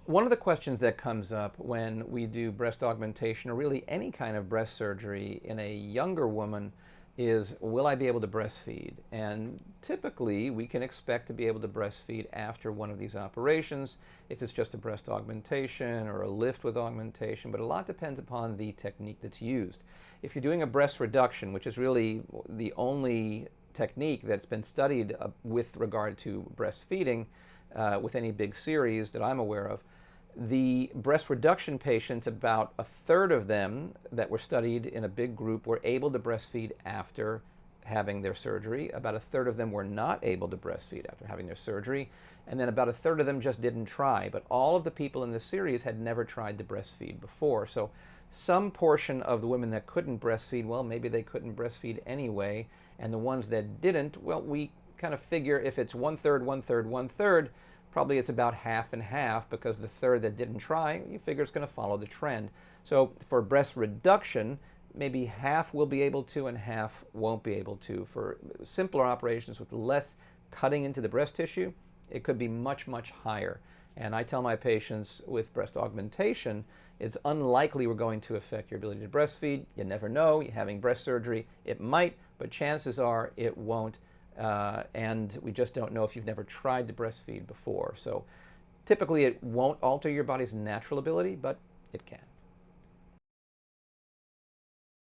One of the questions that comes up when we do breast augmentation or really any kind of breast surgery in a younger woman is, will I be able to breastfeed? And typically we can expect to be able to breastfeed after one of these operations if it's just a breast augmentation or a lift with augmentation, but a lot depends upon the technique that's used. If you're doing a breast reduction, which is really the only technique that's been studied with regard to breastfeeding with any big series that I'm aware of, the breast reduction patients, about a third of them that were studied in a big group were able to breastfeed after having their surgery. About a third of them were not able to breastfeed after having their surgery. And then about a third of them just didn't try. But all of the people in this series had never tried to breastfeed before. So some portion of the women that couldn't breastfeed, well, maybe they couldn't breastfeed anyway. And the ones that didn't, well, we kind of figure if it's one third, one third, one third, probably it's about half and half, because the third that didn't try, you figure it's going to follow the trend. So for breast reduction, maybe half will be able to and half won't be able to. For simpler operations with less cutting into the breast tissue, it could be much, much higher. And I tell my patients with breast augmentation, it's unlikely we're going to affect your ability to breastfeed. You never know. You're having breast surgery. It might, but chances are it won't. And we just don't know if you've never tried to breastfeed before. So typically it won't alter your body's natural ability, but it can.